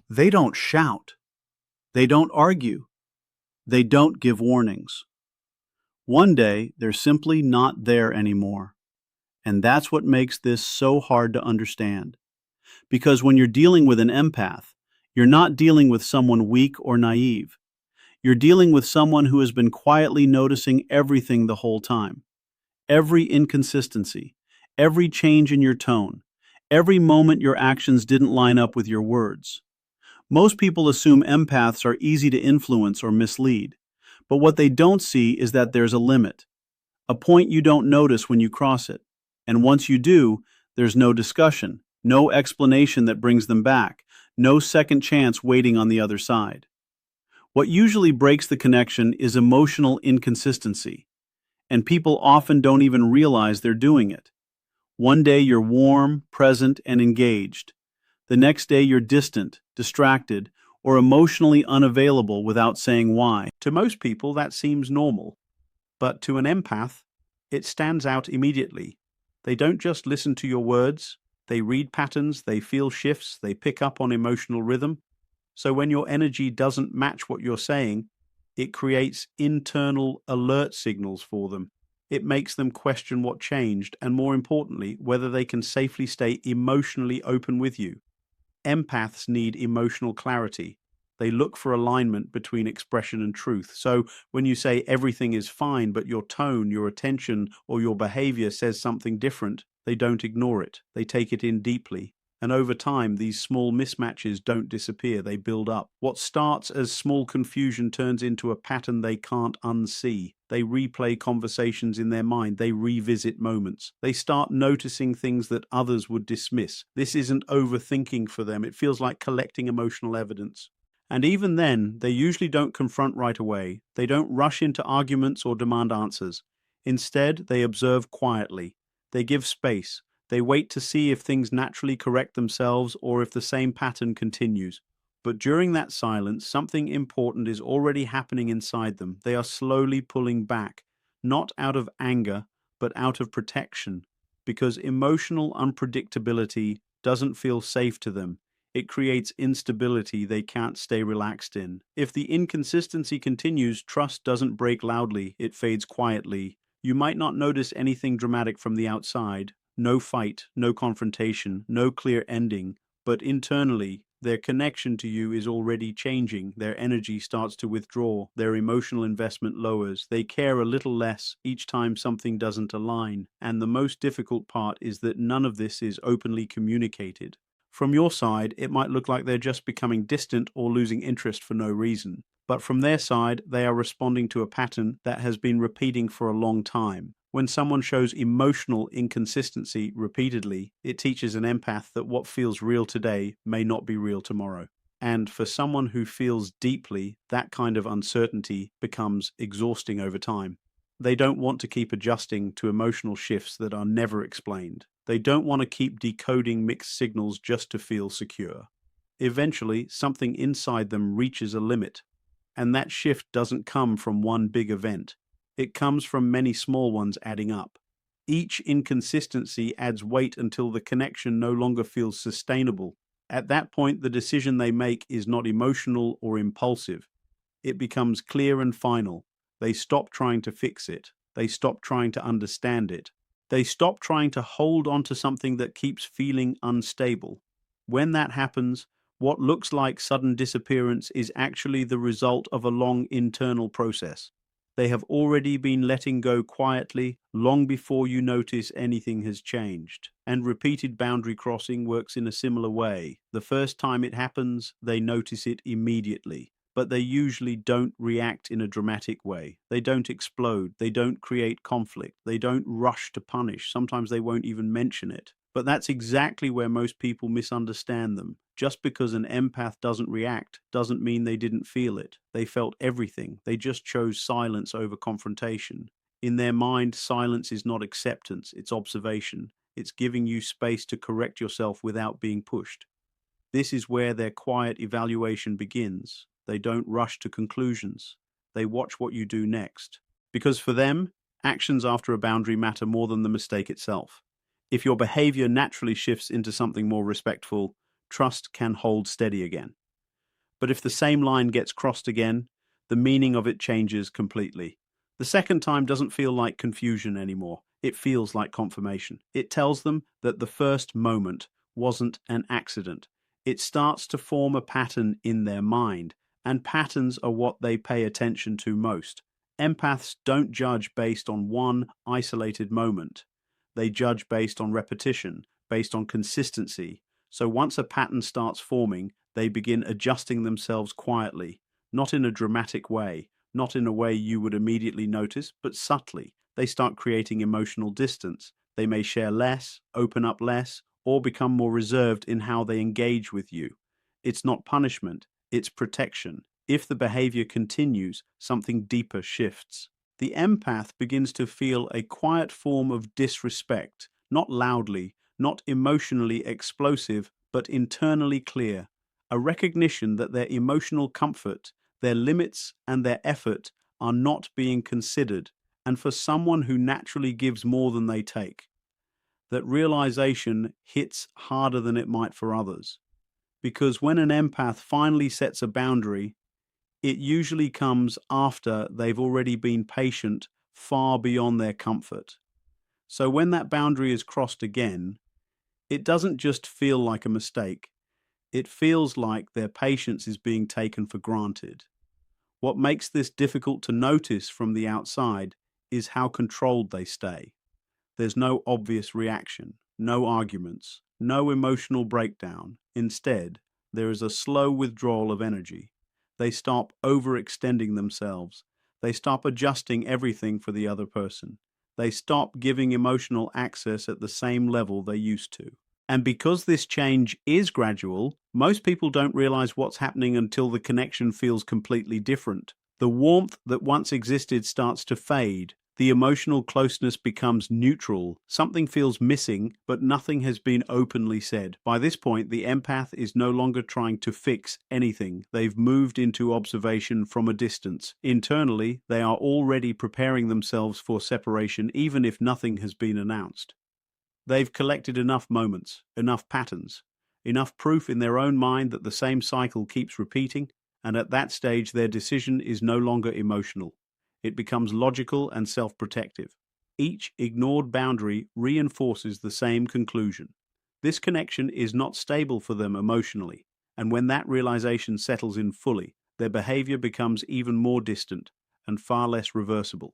They don't shout. They don't argue. They don't give warnings. One day, they're simply not there anymore. And that's what makes this so hard to understand. Because when you're dealing with an empath, you're not dealing with someone weak or naive. You're dealing with someone who has been quietly noticing everything the whole time. Every inconsistency, every change in your tone, every moment your actions didn't line up with your words. Most people assume empaths are easy to influence or mislead, but what they don't see is that there's a limit, a point you don't notice when you cross it. And once you do, there's no discussion, no explanation that brings them back, no second chance waiting on the other side. What usually breaks the connection is emotional inconsistency, and people often don't even realize they're doing it. One day you're warm, present, and engaged. The next day you're distant, distracted, or emotionally unavailable without saying why. To most people, that seems normal, but to an empath, it stands out immediately. They don't just listen to your words, they read patterns, they feel shifts, they pick up on emotional rhythm. So when your energy doesn't match what you're saying, it creates internal alert signals for them. It makes them question what changed, and more importantly, whether they can safely stay emotionally open with you. Empaths need emotional clarity. They look for alignment between expression and truth. So when you say everything is fine, but your tone, your attention, or your behavior says something different, they don't ignore it. They take it in deeply. And over time, these small mismatches don't disappear, they build up. What starts as small confusion turns into a pattern they can't unsee. They replay conversations in their mind, they revisit moments. They start noticing things that others would dismiss. This isn't overthinking for them, it feels like collecting emotional evidence. And even then, they usually don't confront right away. They don't rush into arguments or demand answers. Instead, they observe quietly. They give space. They wait to see if things naturally correct themselves or if the same pattern continues. But during that silence, something important is already happening inside them. They are slowly pulling back, not out of anger, but out of protection, because emotional unpredictability doesn't feel safe to them. It creates instability they can't stay relaxed in. If the inconsistency continues, trust doesn't break loudly, it fades quietly. You might not notice anything dramatic from the outside, no fight, no confrontation, no clear ending, but internally, their connection to you is already changing. Their energy starts to withdraw, their emotional investment lowers, they care a little less each time something doesn't align. And the most difficult part is that none of this is openly communicated. From your side, it might look like they're just becoming distant or losing interest for no reason. But from their side, they are responding to a pattern that has been repeating for a long time. When someone shows emotional inconsistency repeatedly, it teaches an empath that what feels real today may not be real tomorrow. And for someone who feels deeply, that kind of uncertainty becomes exhausting over time. They don't want to keep adjusting to emotional shifts that are never explained. They don't want to keep decoding mixed signals just to feel secure. Eventually, something inside them reaches a limit, and that shift doesn't come from one big event. It comes from many small ones adding up. Each inconsistency adds weight until the connection no longer feels sustainable. At that point, the decision they make is not emotional or impulsive. It becomes clear and final. They stop trying to fix it. They stop trying to understand it. They stop trying to hold on to something that keeps feeling unstable. When that happens, what looks like sudden disappearance is actually the result of a long internal process. They have already been letting go quietly long before you notice anything has changed. And repeated boundary crossing works in a similar way. The first time it happens, they notice it immediately. But they usually don't react in a dramatic way. They don't explode. They don't create conflict. They don't rush to punish. Sometimes they won't even mention it. But that's exactly where most people misunderstand them. Just because an empath doesn't react doesn't mean they didn't feel it. They felt everything. They just chose silence over confrontation. In their mind, silence is not acceptance, it's observation. It's giving you space to correct yourself without being pushed. This is where their quiet evaluation begins. They don't rush to conclusions. They watch what you do next. Because for them, actions after a boundary matter more than the mistake itself. If your behavior naturally shifts into something more respectful, trust can hold steady again. But if the same line gets crossed again, the meaning of it changes completely. The second time doesn't feel like confusion anymore. It feels like confirmation. It tells them that the first moment wasn't an accident. It starts to form a pattern in their mind, and patterns are what they pay attention to most. Empaths don't judge based on one isolated moment. They judge based on repetition, based on consistency. So once a pattern starts forming, they begin adjusting themselves quietly, not in a dramatic way, not in a way you would immediately notice, but subtly. They start creating emotional distance. They may share less, open up less, or become more reserved in how they engage with you. It's not punishment, it's protection. If the behavior continues, something deeper shifts. The empath begins to feel a quiet form of disrespect, not loudly, not emotionally explosive, but internally clear. A recognition that their emotional comfort, their limits, and their effort are not being considered, and for someone who naturally gives more than they take. That realization hits harder than it might for others. Because when an empath finally sets a boundary, it usually comes after they've already been patient far beyond their comfort. So when that boundary is crossed again, it doesn't just feel like a mistake, it feels like their patience is being taken for granted. What makes this difficult to notice from the outside is how controlled they stay. There's no obvious reaction, no arguments, no emotional breakdown. Instead, there is a slow withdrawal of energy. They stop overextending themselves. They stop adjusting everything for the other person. They stop giving emotional access at the same level they used to. And because this change is gradual, most people don't realize what's happening until the connection feels completely different. The warmth that once existed starts to fade. The emotional closeness becomes neutral. Something feels missing, but nothing has been openly said. By this point, the empath is no longer trying to fix anything. They've moved into observation from a distance. Internally, they are already preparing themselves for separation, even if nothing has been announced. They've collected enough moments, enough patterns, enough proof in their own mind that the same cycle keeps repeating, and at that stage their decision is no longer emotional. It becomes logical and self-protective. Each ignored boundary reinforces the same conclusion. This connection is not stable for them emotionally, and when that realization settles in fully, their behavior becomes even more distant and far less reversible.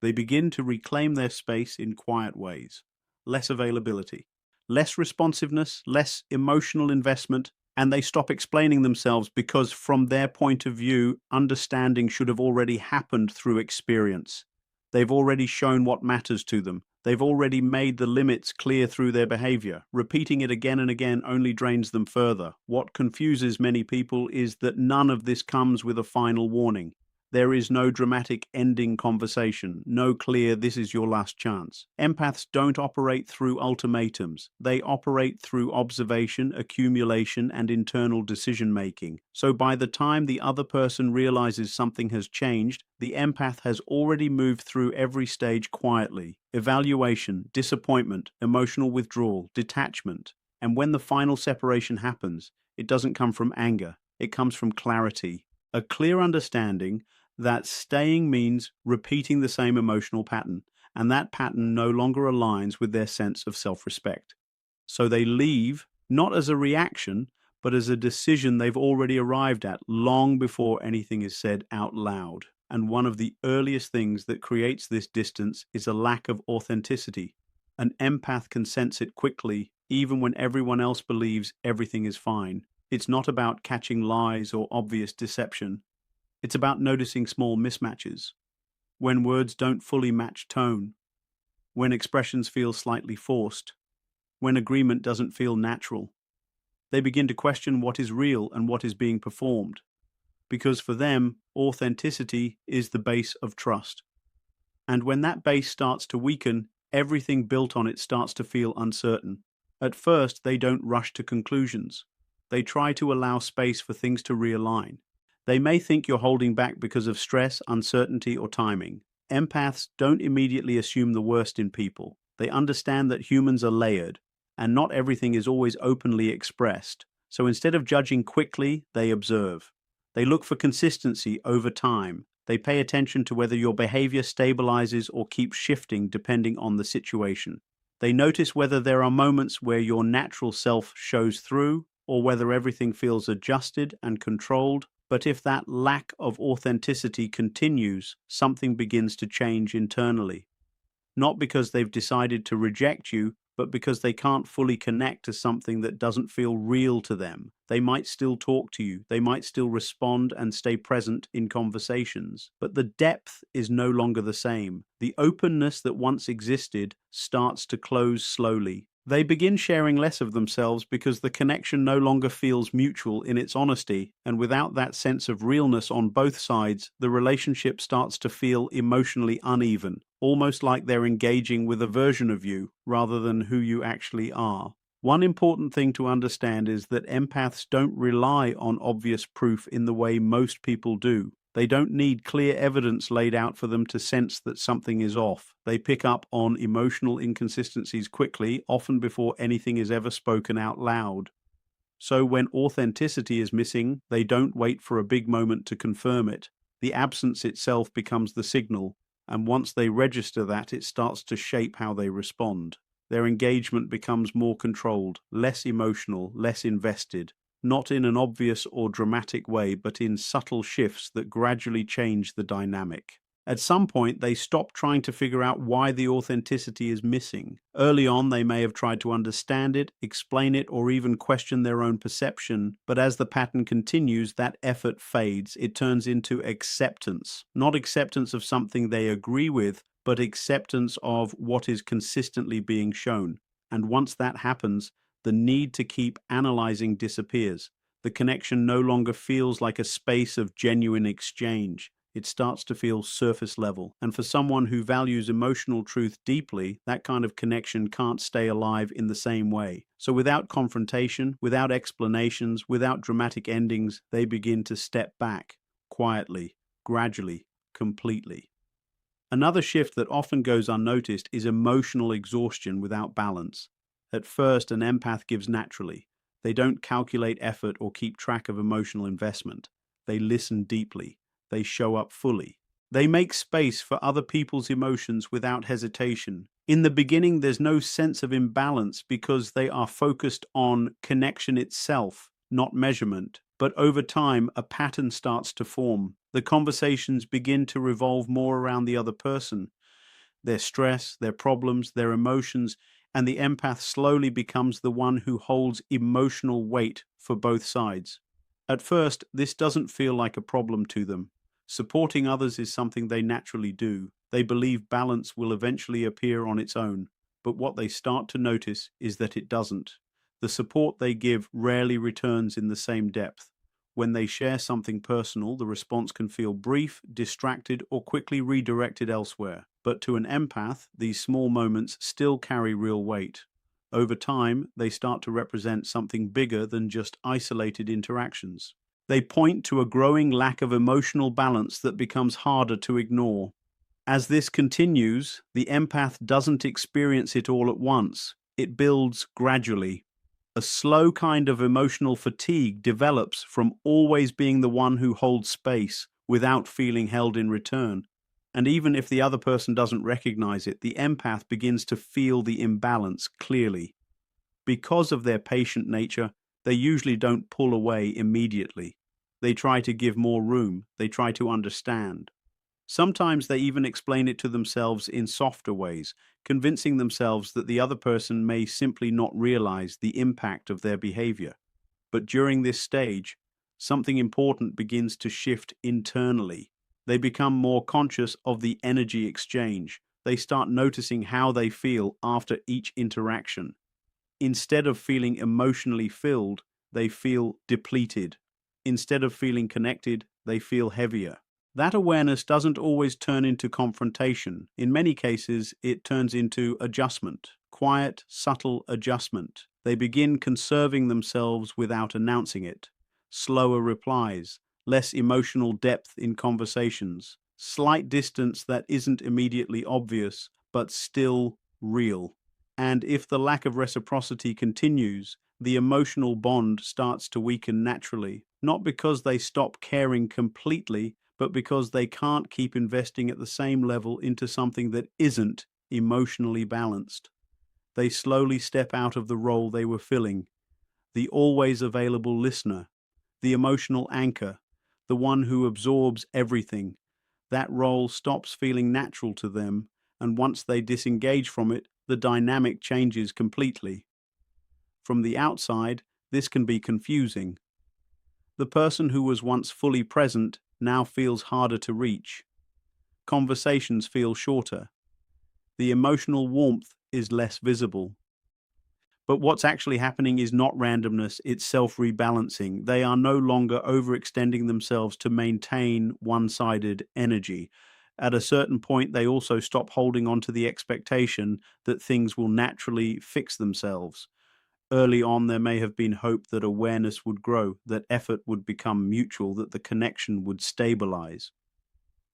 They begin to reclaim their space in quiet ways. Less availability, less responsiveness, less emotional investment, and they stop explaining themselves because, from their point of view, understanding should have already happened through experience. They've already shown what matters to them. They've already made the limits clear through their behavior. Repeating it again and again only drains them further. What confuses many people is that none of this comes with a final warning. There is no dramatic ending conversation, no clear "this is your last chance." Empaths don't operate through ultimatums. They operate through observation, accumulation, and internal decision-making. So by the time the other person realizes something has changed, the empath has already moved through every stage quietly. Evaluation, disappointment, emotional withdrawal, detachment. And when the final separation happens, it doesn't come from anger. It comes from clarity. A clear understanding that staying means repeating the same emotional pattern, and that pattern no longer aligns with their sense of self-respect. So they leave not as a reaction, but as a decision they've already arrived at long before anything is said out loud. And one of the earliest things that creates this distance is a lack of authenticity. An empath can sense it quickly, even when everyone else believes everything is fine. It's not about catching lies or obvious deception. It's about noticing small mismatches, when words don't fully match tone, when expressions feel slightly forced, when agreement doesn't feel natural. They begin to question what is real and what is being performed, because for them, authenticity is the base of trust. And when that base starts to weaken, everything built on it starts to feel uncertain. At first, they don't rush to conclusions. They try to allow space for things to realign. They may think you're holding back because of stress, uncertainty, or timing. Empaths don't immediately assume the worst in people. They understand that humans are layered, and not everything is always openly expressed. So instead of judging quickly, they observe. They look for consistency over time. They pay attention to whether your behavior stabilizes or keeps shifting depending on the situation. They notice whether there are moments where your natural self shows through or whether everything feels adjusted and controlled. But if that lack of authenticity continues, something begins to change internally. Not because they've decided to reject you, but because they can't fully connect to something that doesn't feel real to them. They might still talk to you, they might still respond and stay present in conversations, but the depth is no longer the same. The openness that once existed starts to close slowly. They begin sharing less of themselves because the connection no longer feels mutual in its honesty, and without that sense of realness on both sides, the relationship starts to feel emotionally uneven, almost like they're engaging with a version of you rather than who you actually are. One important thing to understand is that empaths don't rely on obvious proof in the way most people do. They don't need clear evidence laid out for them to sense that something is off. They pick up on emotional inconsistencies quickly, often before anything is ever spoken out loud. So when authenticity is missing, they don't wait for a big moment to confirm it. The absence itself becomes the signal, and once they register that, it starts to shape how they respond. Their engagement becomes more controlled, less emotional, less invested, not in an obvious or dramatic way, but in subtle shifts that gradually change the dynamic. At some point, they stop trying to figure out why the authenticity is missing. Early on, they may have tried to understand it, explain it, or even question their own perception, but as the pattern continues, that effort fades. It turns into acceptance. Not acceptance of something they agree with, but acceptance of what is consistently being shown. And once that happens, the need to keep analyzing disappears. The connection no longer feels like a space of genuine exchange. It starts to feel surface level. And for someone who values emotional truth deeply, that kind of connection can't stay alive in the same way. So without confrontation, without explanations, without dramatic endings, they begin to step back, quietly, gradually, completely. Another shift that often goes unnoticed is emotional exhaustion without balance. At first, an empath gives naturally. They don't calculate effort or keep track of emotional investment. They listen deeply. They show up fully. They make space for other people's emotions without hesitation. In the beginning, there's no sense of imbalance because they are focused on connection itself, not measurement. But over time, a pattern starts to form. The conversations begin to revolve more around the other person, their stress, their problems, their emotions, and the empath slowly becomes the one who holds emotional weight for both sides. At first, this doesn't feel like a problem to them. Supporting others is something they naturally do. They believe balance will eventually appear on its own, but what they start to notice is that it doesn't. The support they give rarely returns in the same depth. When they share something personal, the response can feel brief, distracted, or quickly redirected elsewhere. But to an empath, these small moments still carry real weight. Over time, they start to represent something bigger than just isolated interactions. They point to a growing lack of emotional balance that becomes harder to ignore. As this continues, the empath doesn't experience it all at once. It builds gradually. A slow kind of emotional fatigue develops from always being the one who holds space without feeling held in return. And even if the other person doesn't recognize it, the empath begins to feel the imbalance clearly. Because of their patient nature, they usually don't pull away immediately. They try to give more room, they try to understand. Sometimes they even explain it to themselves in softer ways, convincing themselves that the other person may simply not realize the impact of their behavior. But during this stage, something important begins to shift internally. They become more conscious of the energy exchange. They start noticing how they feel after each interaction. Instead of feeling emotionally filled, they feel depleted. Instead of feeling connected, they feel heavier. That awareness doesn't always turn into confrontation. In many cases, it turns into adjustment, quiet, subtle adjustment. They begin conserving themselves without announcing it. Slower replies, less emotional depth in conversations, slight distance that isn't immediately obvious, but still real. And if the lack of reciprocity continues, the emotional bond starts to weaken naturally. not because they stop caring completely, but because they can't keep investing at the same level into something that isn't emotionally balanced. They slowly step out of the role they were filling, the always available listener, the emotional anchor, the one who absorbs everything. That role stops feeling natural to them, and once they disengage from it, the dynamic changes completely. From the outside, this can be confusing. The person who was once fully present now feels harder to reach. Conversations feel shorter. The emotional warmth is less visible. But what's actually happening is not randomness, it's self-rebalancing. They are no longer overextending themselves to maintain one-sided energy. At a certain point, they also stop holding on to the expectation that things will naturally fix themselves. Early on, there may have been hope that awareness would grow, that effort would become mutual, that the connection would stabilize.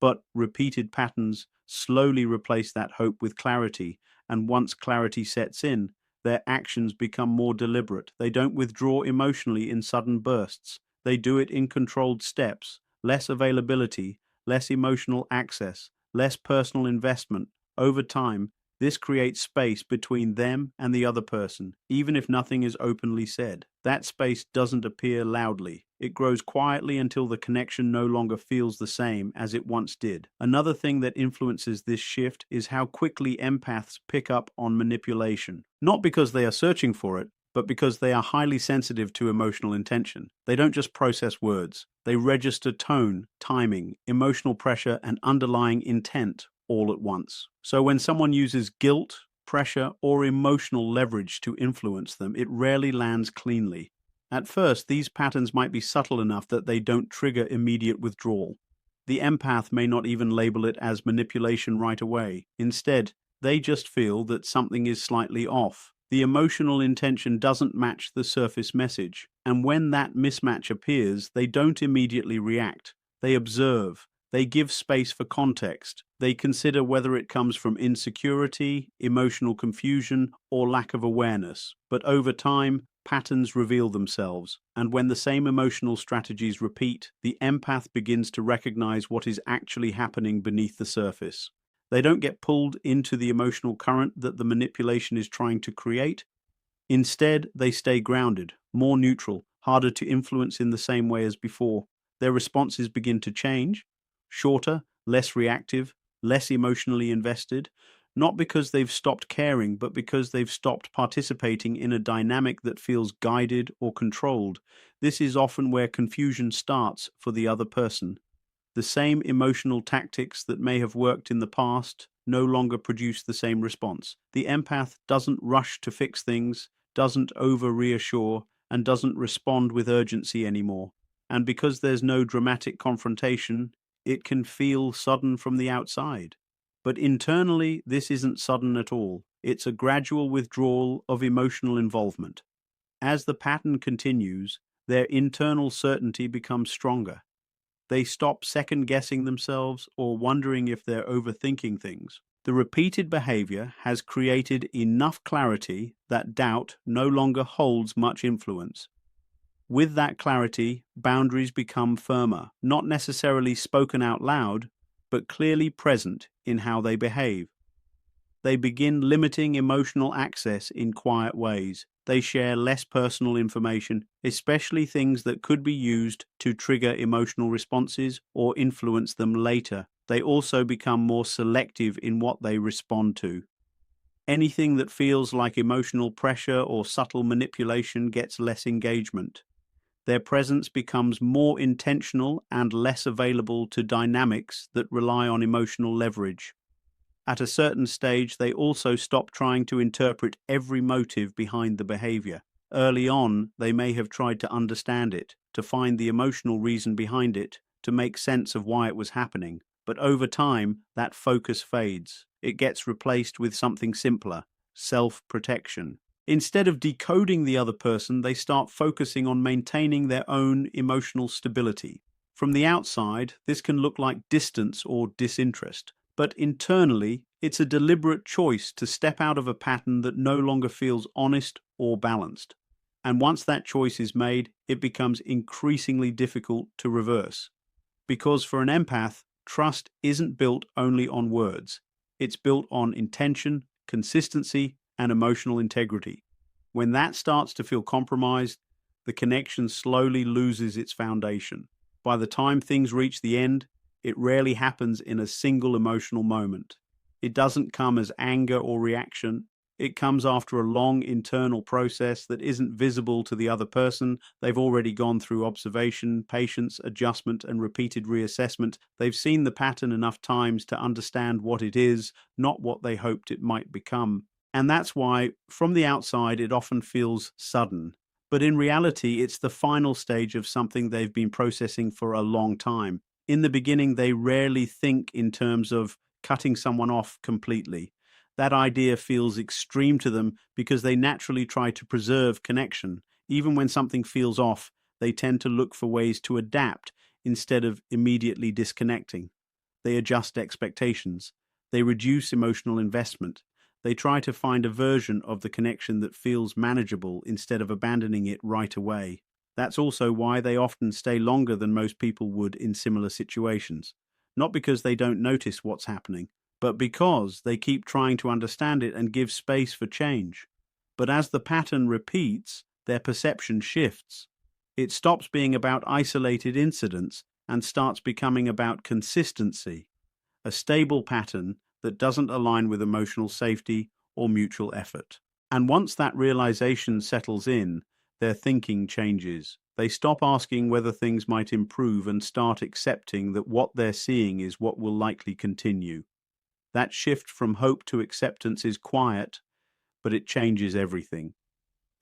But repeated patterns slowly replace that hope with clarity, and once clarity sets in, their actions become more deliberate. They don't withdraw emotionally in sudden bursts. They do it in controlled steps, less availability, less emotional access, less personal investment. Over time, this creates space between them and the other person, even if nothing is openly said. That space doesn't appear loudly. It grows quietly until the connection no longer feels the same as it once did. Another thing that influences this shift is how quickly empaths pick up on manipulation. Not because they are searching for it, but because they are highly sensitive to emotional intention. They don't just process words, they register tone, timing, emotional pressure, and underlying intent all at once. So when someone uses guilt, pressure, or emotional leverage to influence them, it rarely lands cleanly. At first, these patterns might be subtle enough that they don't trigger immediate withdrawal. The empath may not even label it as manipulation right away. Instead, they just feel that something is slightly off. The emotional intention doesn't match the surface message, and when that mismatch appears, they don't immediately react. They observe. They give space for context. They consider whether it comes from insecurity, emotional confusion, or lack of awareness. But over time, patterns reveal themselves, and when the same emotional strategies repeat, the empath begins to recognize what is actually happening beneath the surface. They don't get pulled into the emotional current that the manipulation is trying to create. Instead, they stay grounded, more neutral, harder to influence in the same way as before. Their responses begin to change, shorter, less reactive, less emotionally invested, not because they've stopped caring, but because they've stopped participating in a dynamic that feels guided or controlled. This is often where confusion starts for the other person. The same emotional tactics that may have worked in the past no longer produce the same response. The empath doesn't rush to fix things, doesn't over-reassure, and doesn't respond with urgency anymore. And because there's no dramatic confrontation, it can feel sudden from the outside. But internally, this isn't sudden at all. It's a gradual withdrawal of emotional involvement. As the pattern continues, their internal certainty becomes stronger. They stop second guessing themselves or wondering if they're overthinking things. The repeated behavior has created enough clarity that doubt no longer holds much influence. With that clarity, boundaries become firmer, not necessarily spoken out loud, but clearly present in how they behave. They begin limiting emotional access in quiet ways. They share less personal information, especially things that could be used to trigger emotional responses or influence them later. They also become more selective in what they respond to. Anything that feels like emotional pressure or subtle manipulation gets less engagement. Their presence becomes more intentional and less available to dynamics that rely on emotional leverage. At a certain stage, they also stop trying to interpret every motive behind the behavior. Early on, they may have tried to understand it, to find the emotional reason behind it, to make sense of why it was happening. But over time, that focus fades. It gets replaced with something simpler: self-protection. Instead of decoding the other person, they start focusing on maintaining their own emotional stability. From the outside, this can look like distance or disinterest. But internally, it's a deliberate choice to step out of a pattern that no longer feels honest or balanced. And once that choice is made, it becomes increasingly difficult to reverse. Because for an empath, trust isn't built only on words. It's built on intention, consistency, and emotional integrity. When that starts to feel compromised, the connection slowly loses its foundation. By the time things reach the end, it rarely happens in a single emotional moment. It doesn't come as anger or reaction. It comes after a long internal process that isn't visible to the other person. They've already gone through observation, patience, adjustment, and repeated reassessment. They've seen the pattern enough times to understand what it is, not what they hoped it might become. And that's why, from the outside, it often feels sudden. But in reality, it's the final stage of something they've been processing for a long time. In the beginning, they rarely think in terms of cutting someone off completely. That idea feels extreme to them because they naturally try to preserve connection. Even when something feels off, they tend to look for ways to adapt instead of immediately disconnecting. They adjust expectations. They reduce emotional investment. They try to find a version of the connection that feels manageable instead of abandoning it right away. That's also why they often stay longer than most people would in similar situations. Not because they don't notice what's happening, but because they keep trying to understand it and give space for change. But as the pattern repeats, their perception shifts. It stops being about isolated incidents and starts becoming about consistency, a stable pattern that doesn't align with emotional safety or mutual effort. And once that realization settles in, their thinking changes. They stop asking whether things might improve and start accepting that what they're seeing is what will likely continue. That shift from hope to acceptance is quiet, but it changes everything.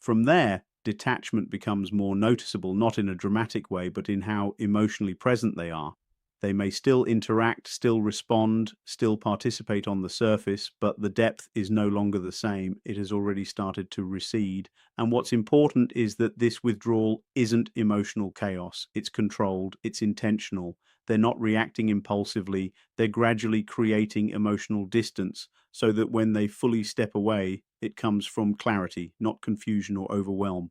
From there, detachment becomes more noticeable, not in a dramatic way, but in how emotionally present they are. They may still interact, still respond, still participate on the surface, but the depth is no longer the same. It has already started to recede. And what's important is that this withdrawal isn't emotional chaos. It's controlled, it's intentional. They're not reacting impulsively. They're gradually creating emotional distance so that when they fully step away, it comes from clarity, not confusion or overwhelm.